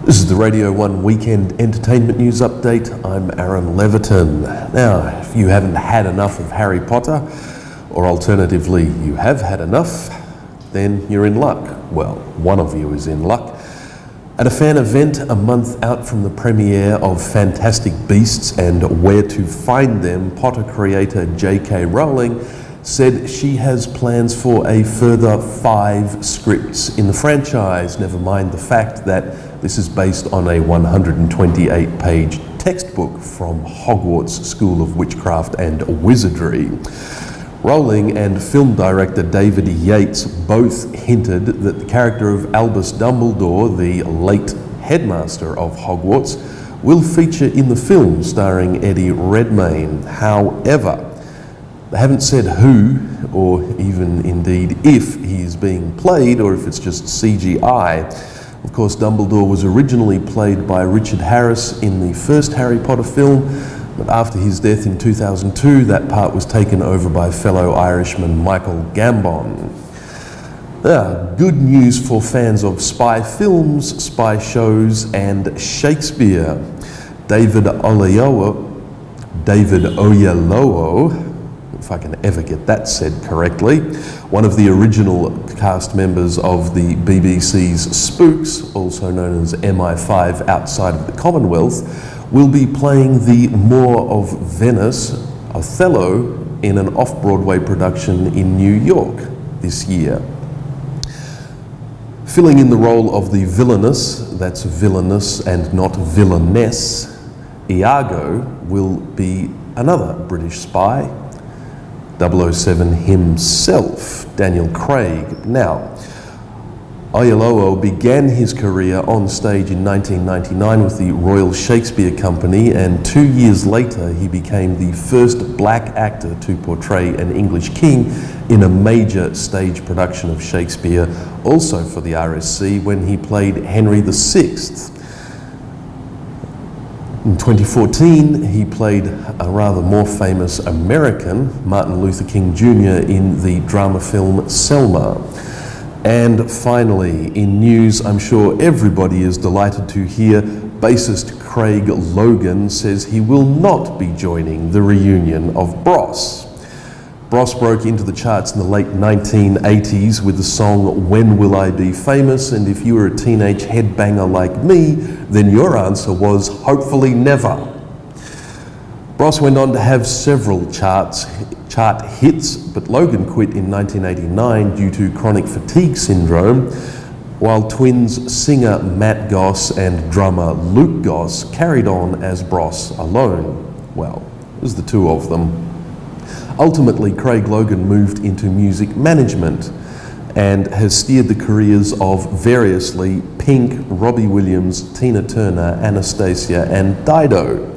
This is the Radio 1 Weekend Entertainment News Update. I'm Aaron Leviton. Now, if you haven't had enough of Harry Potter, or alternatively, you have had enough, then you're in luck. Well, one of you is in luck. At a fan event a month out from the premiere of Fantastic Beasts and Where to Find Them, Potter creator J.K. Rowling said she has plans for a further 5 scripts in the franchise, never mind the fact that this is based on a 128-page textbook from Hogwarts School of Witchcraft and Wizardry. Rowling and film director David Yates both hinted that the character of Albus Dumbledore, the late headmaster of Hogwarts, will feature in the film starring Eddie Redmayne. However, they haven't said who, or even indeed if he is being played, or if it's just CGI. Of course, Dumbledore was originally played by Richard Harris in the first Harry Potter film, but after his death in 2002, that part was taken over by fellow Irishman Michael Gambon. Good news for fans of spy films, spy shows, and Shakespeare. David Oyelowo, if I can ever get that said correctly, one of the original cast members of the BBC's Spooks, also known as MI5 outside of the Commonwealth, will be playing the Moor of Venice, Othello, in an off-Broadway production in New York this year. Filling in the role of the villainess, that's villainous and not villainess, Iago will be another British spy, 007 himself, Daniel Craig. Now, Oyelowo began his career on stage in 1999 with the Royal Shakespeare Company, and 2 years later he became the first black actor to portray an English king in a major stage production of Shakespeare, also for the RSC, when he played Henry VI. In 2014, he played a rather more famous American, Martin Luther King Jr., in the drama film Selma. And finally, in news I'm sure everybody is delighted to hear, bassist Craig Logan says he will not be joining the reunion of Bros. Bros broke into the charts in the late 1980s with the song When Will I Be Famous, and if you were a teenage headbanger like me, then your answer was hopefully never. Bros went on to have several chart hits, but Logan quit in 1989 due to chronic fatigue syndrome, while twins singer Matt Goss and drummer Luke Goss carried on as Bros alone. Well, it was the two of them. Ultimately, Craig Logan moved into music management and has steered the careers of variously Pink, Robbie Williams, Tina Turner, Anastasia, and Dido.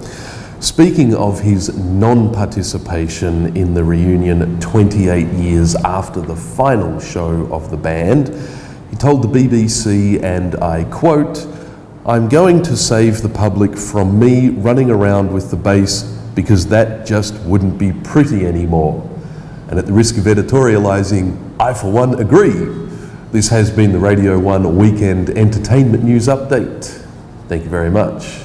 Speaking of his non-participation in the reunion 28 years after the final show of the band, he told the BBC, and I quote, "I'm going to save the public from me running around with the bass because that just wouldn't be pretty anymore." And at the risk of editorialising, I for one agree. This has been the Radio 1 Weekend Entertainment News Update. Thank you very much.